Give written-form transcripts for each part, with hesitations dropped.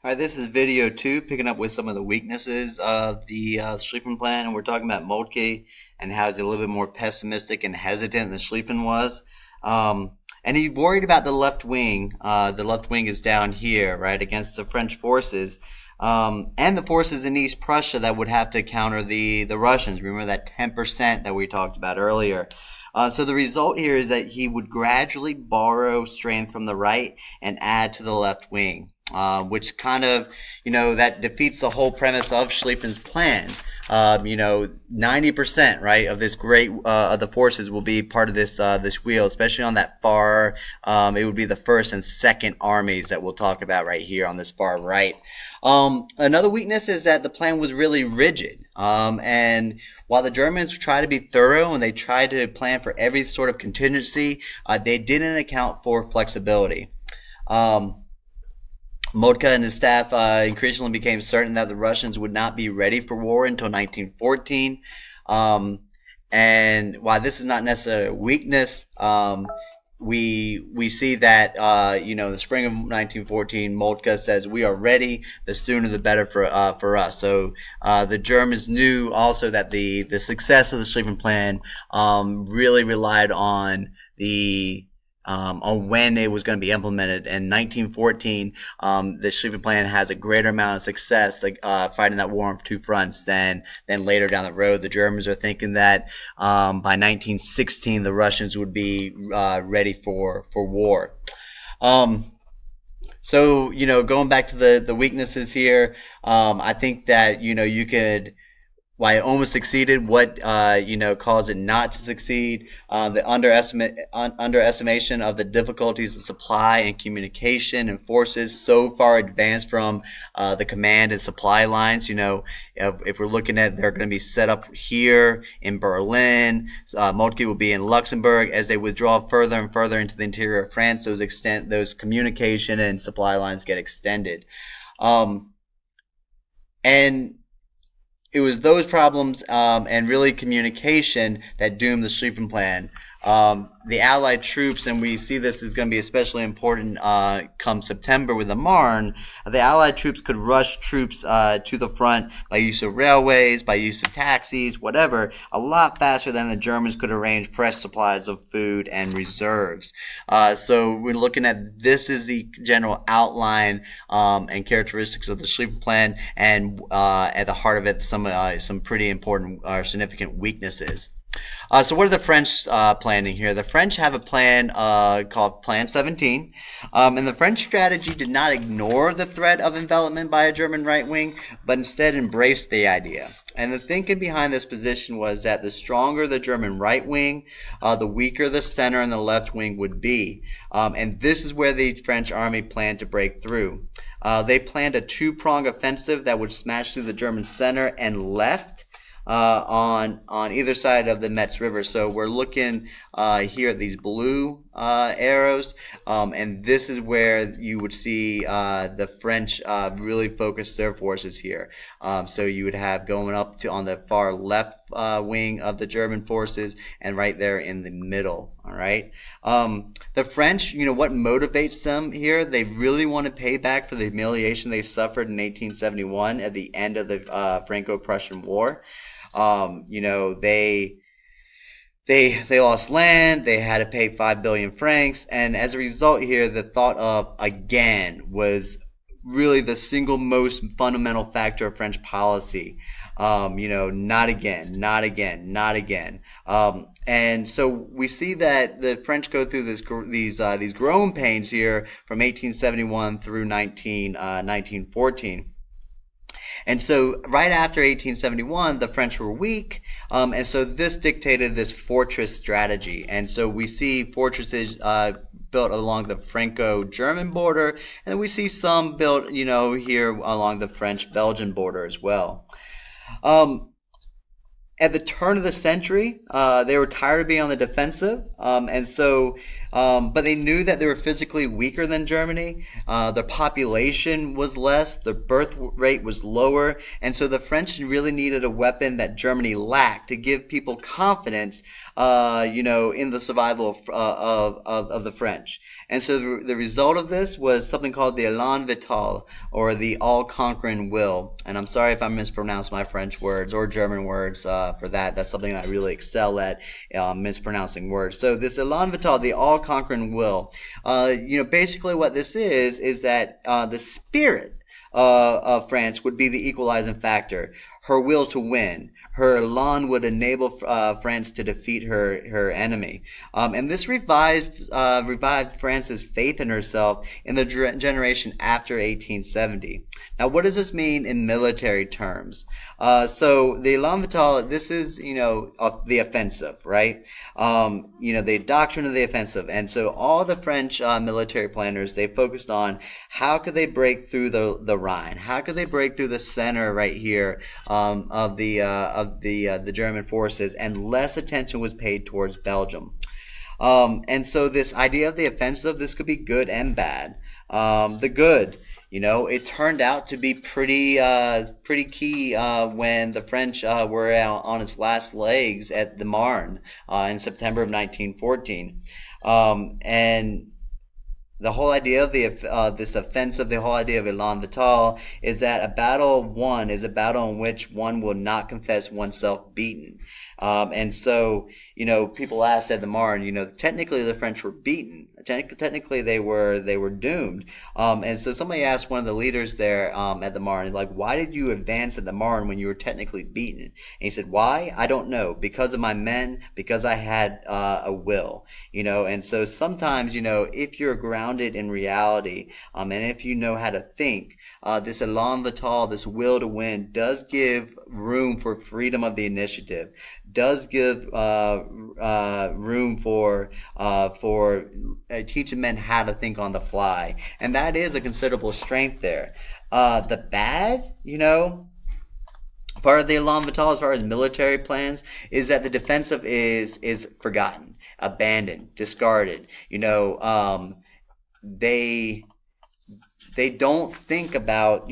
All right, this is video two, picking up with some of the weaknesses of the Schlieffen plan, and we're talking about Moltke and how he's a little bit more pessimistic and hesitant than Schlieffen was. And he worried about the left wing. The left wing is down here, right, against the French forces, and the forces in East Prussia that would have to counter the Russians. Remember that 10% that we talked about earlier. So the result here is that he would gradually borrow strength from the right and add to the left wing. Which kind of, that defeats the whole premise of Schlieffen's plan. 90%, right, of this great of the forces will be part of this wheel, especially on that far. It would be the first and second armies that we'll talk about right here on this far right. Another weakness is that the plan was really rigid. And while the Germans tried to be thorough and they tried to plan for every sort of contingency, they didn't account for flexibility. Moltke and his staff increasingly became certain that the Russians would not be ready for war until 1914. And while this is not necessarily a weakness, we see that the spring of 1914, Moltke says we are ready. The sooner the better for us. So the Germans knew also that the success of the Schlieffen Plan really relied on on when it was going to be implemented. In 1914, the Schlieffen Plan has a greater amount of success, fighting that war on two fronts than later down the road. The Germans are thinking that by 1916 the Russians would be ready for war. So going back to the weaknesses here, I think that you could. Why it almost succeeded, what caused it not to succeed, the underestimation of the difficulties of supply and communication and forces so far advanced from the command and supply lines. If we're looking at, they're going to be set up here in Berlin. Moltke will be in Luxembourg. As they withdraw further and further into the interior of France, those communication and supply lines get extended, and it was those problems and really communication that doomed the Schlieffen Plan. The Allied troops, and we see this is going to be especially important come September with the Marne, the Allied troops could rush troops to the front by use of railways, by use of taxis, whatever, a lot faster than the Germans could arrange fresh supplies of food and reserves. So we're looking at, this is the general outline and characteristics of the Schlieffen Plan, and at the heart of it, some pretty important or significant weaknesses. So what are the French planning here? The French have a plan called Plan 17, and the French strategy did not ignore the threat of envelopment by a German right wing, but instead embraced the idea. And the thinking behind this position was that the stronger the German right wing, the weaker the center and the left wing would be. And this is where the French army planned to break through. They planned a two-pronged offensive that would smash through the German center and left on either side of the Metz River. So we're looking here at these blue arrows, and this is where you would see the French really focus their forces here. So you would have going up to on the far left wing of the German forces, and right there in the middle. All right. The French, what motivates them here? They really want to pay back for the humiliation they suffered in 1871 at the end of the Franco-Prussian War. They lost land, they had to pay 5 billion francs, and as a result here, the thought of again was really the single most fundamental factor of French policy. Not again, not again, not again. And so we see that the French go through these growing pains here from 1871 through 1914. And so right after 1871, the French were weak, and so this dictated this fortress strategy. And so we see fortresses built along the Franco-German border, and then we see some built, here along the French-Belgian border as well. At the turn of the century, they were tired of being on the defensive, and so But they knew that they were physically weaker than Germany. Their population was less, their birth rate was lower, and so the French really needed a weapon that Germany lacked to give people confidence, in the survival of the French. And so the result of this was something called the Elan Vital, or the all-conquering will. And I'm sorry if I mispronounce my French words or German words for that. That's something I really excel at, mispronouncing words. So this Elan Vital, the all-conquering will, basically what this is that the spirit of France would be the equalizing factor. Her will to win. Her elan would enable France to defeat her enemy. And this revived France's faith in herself in the generation after 1870. Now, what does this mean in military terms? So the Elan Vital, this is, the offensive, right? The doctrine of the offensive. And so all the French military planners, they focused on how could they break through the Rhine? How could they break through the center right here of the German forces? And less attention was paid towards Belgium. And so this idea of the offensive, this could be good and bad. The good, it turned out to be pretty key when the French were on its last legs at the Marne in September of 1914. And the whole idea of this offensive, the whole idea of Elan Vital, is that a battle won is a battle in which one will not confess oneself beaten. And so, people asked at the Marne, technically the French were beaten. Technically they were doomed. And so somebody asked one of the leaders there at the Marne, like, why did you advance at the Marne when you were technically beaten? And he said, why? I don't know. Because of my men, because I had a will. And so sometimes, if you're grounded in reality, and if you know how to think, this Elan Vital, this will to win, does give room for freedom of the initiative, does give room for teaching men how to think on the fly, and that is a considerable strength there. The bad, part of the Elan Vital as far as military plans is that the defensive is forgotten, abandoned, discarded. They don't think about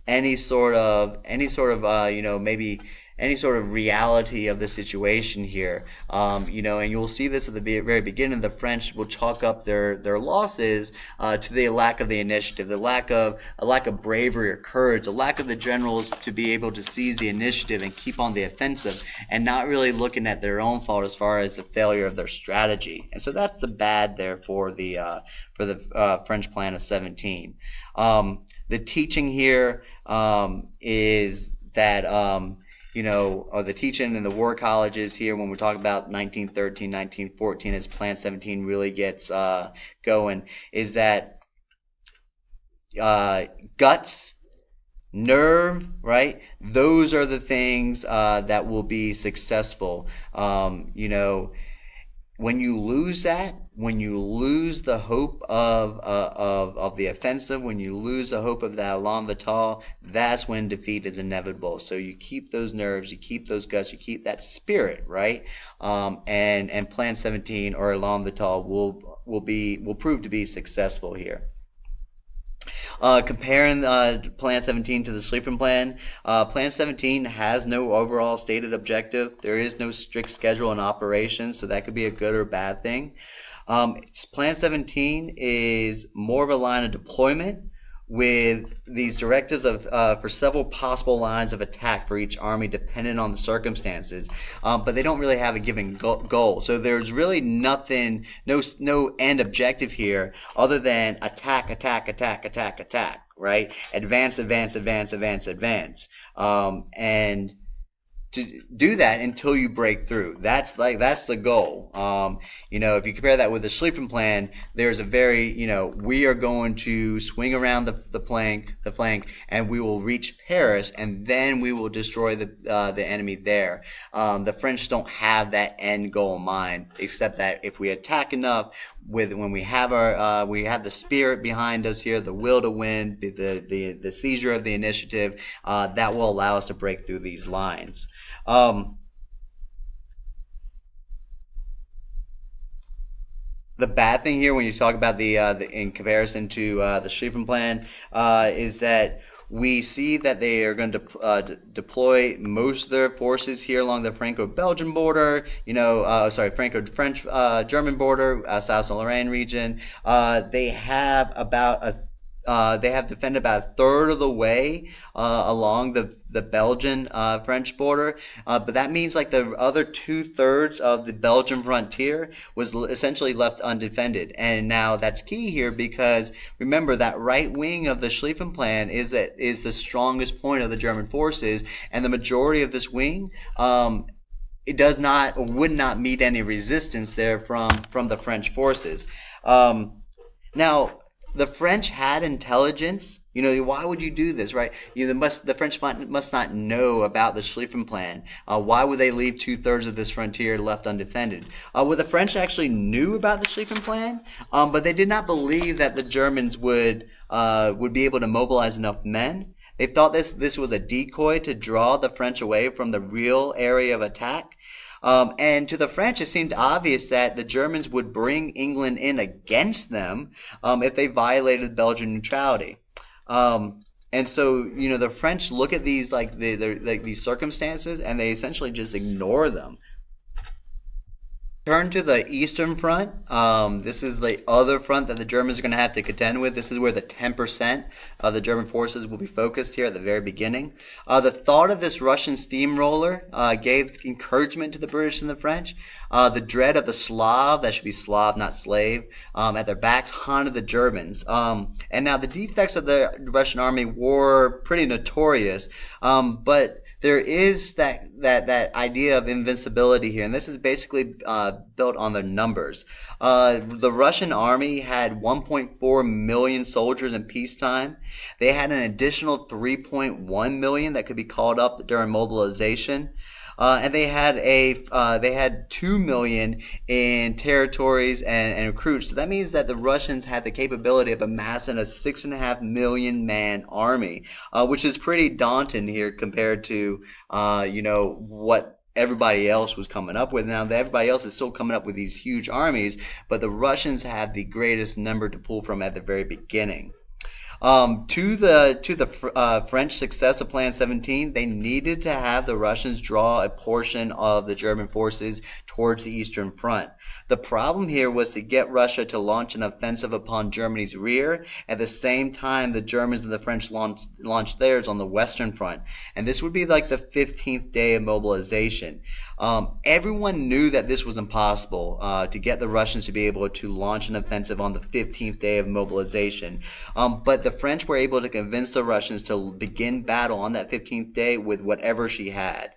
any sort of maybe any sort of reality of the situation here. And you'll see this at the very beginning. The French will chalk up their losses to the lack of the initiative, a lack of bravery or courage, a lack of the generals to be able to seize the initiative and keep on the offensive, and not really looking at their own fault as far as the failure of their strategy. And so that's the bad there for the French Plan of 17. The teaching here is that or the teaching in the war colleges here when we talk about 1913, 1914 as Plan 17 really gets going, is that guts, nerve, right? Those are the things that will be successful. When you lose that, when you lose the hope of the offensive, when you lose the hope of that Elan Vital, that's when defeat is inevitable. So you keep those nerves, you keep those guts, you keep that spirit, right? And Plan 17 or Elan Vital will prove to be successful here. Comparing Plan 17 to the Sleeping Plan, Plan 17 has no overall stated objective. There is no strict schedule in operation, so that could be a good or bad thing. Plan 17 is more of a line of deployment with these directives for several possible lines of attack for each army depending on the circumstances, but they don't really have a given goal. So there's really nothing, no end objective here other than attack, right? Advance, and to do that until you break through. That's the goal. If you compare that with the Sleeping Plan, there's a very, we are going to swing around the flank, and we will reach Paris, and then we will destroy the enemy there. The French don't have that end goal in mind, except that if we attack enough, when we have we have the spirit behind us here, the will to win, the seizure of the initiative, that will allow us to break through these lines. The bad thing here, when you talk about the in comparison to the Schlieffen Plan, is that we see that they are going to deploy most of their forces here along the Franco-Belgian border, Franco-French German border, Alsace-Lorraine region. They have defended about a third of the way along the Belgian French border, but that means like the other 2/3 of the Belgian frontier was essentially left undefended. And now that's key here because remember that right wing of the Schlieffen Plan is the strongest point of the German forces, and the majority of this wing. It does not or would not meet any resistance there from the French forces. Now, the French had intelligence. Why would you do this, right? The French must not know about the Schlieffen Plan. Why would they leave 2/3 of this frontier left undefended? Well, the French actually knew about the Schlieffen Plan, but they did not believe that the Germans would be able to mobilize enough men. They thought this was a decoy to draw the French away from the real area of attack. And to the French, it seemed obvious that the Germans would bring England in against them if they violated Belgian neutrality. And so, the French look at these these circumstances, and they essentially just ignore them. Turn to the Eastern Front. This is the other front that the Germans are going to have to contend with. This is where the 10% of the German forces will be focused here at the very beginning. The thought of this Russian steamroller gave encouragement to the British and the French. The dread of the Slav, that should be Slav, not slave, at their backs haunted the Germans. And now the defects of the Russian army were pretty notorious, but there is that idea of invincibility here, and this is basically built on the numbers. The Russian army had 1.4 million soldiers in peacetime. They had an additional 3.1 million that could be called up during mobilization. And they had 2 million in territories and recruits. So that means that the Russians had the capability of amassing a 6.5 million man army, which is pretty daunting here compared to what everybody else was coming up with. Now, everybody else is still coming up with these huge armies, but the Russians had the greatest number to pull from at the very beginning. To the French success of Plan 17, they needed to have the Russians draw a portion of the German forces towards the Eastern Front. The problem here was to get Russia to launch an offensive upon Germany's rear. At the same time, the Germans and the French launched theirs on the Western Front. And this would be like the 15th day of mobilization. Everyone knew that this was impossible to get the Russians to be able to launch an offensive on the 15th day of mobilization. But the French were able to convince the Russians to begin battle on that 15th day with whatever she had.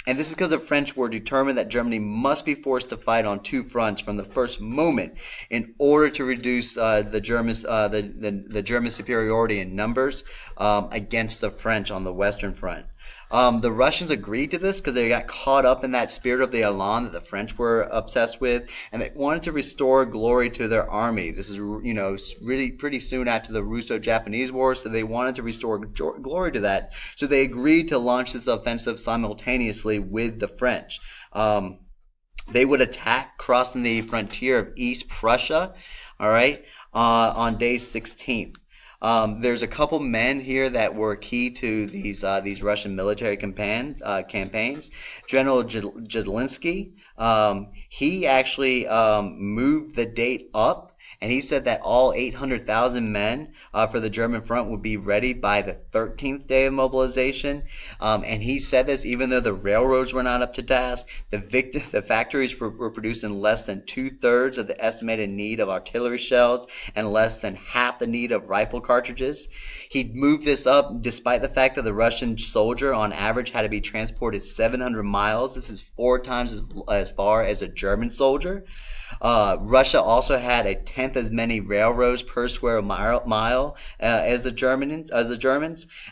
And this is because the French were determined that Germany must be forced to fight on two fronts from the first moment in order to reduce the German superiority in numbers against the French on the Western Front. The Russians agreed to this because they got caught up in that spirit of the Elan that the French were obsessed with, and they wanted to restore glory to their army. This is, really pretty soon after the Russo-Japanese War, so they wanted to restore glory to that. So they agreed to launch this offensive simultaneously with the French. They would attack crossing the frontier of East Prussia, all right, on day 16th. There's a couple men here that were key to these Russian military campaigns. General Jadlinsky, he actually moved the date up, and he said that all 800,000 men for the German front would be ready by the 13th day of mobilization. And he said this even though the railroads were not up to task. The factories were producing less than 2/3 of the estimated need of artillery shells and less than half the need of rifle cartridges. He moved this up despite the fact that the Russian soldier on average had to be transported 700 miles. This is 4 times as far as a German soldier. Russia also had 1/10 as many railroads per square mile as the Germans.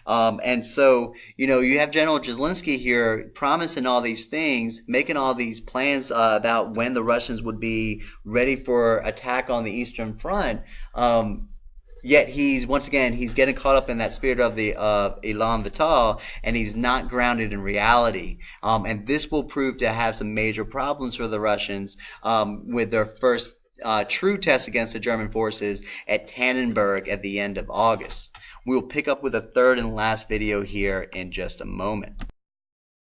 And so, you have General Jadlinsky here promising all these things, making all these plans about when the Russians would be ready for attack on the Eastern Front. Yet once again he's getting caught up in that spirit of the Elan Vital, and he's not grounded in reality. And this will prove to have some major problems for the Russians with their first true test against the German forces at Tannenberg at the end of August. We will pick up with a third and last video here in just a moment.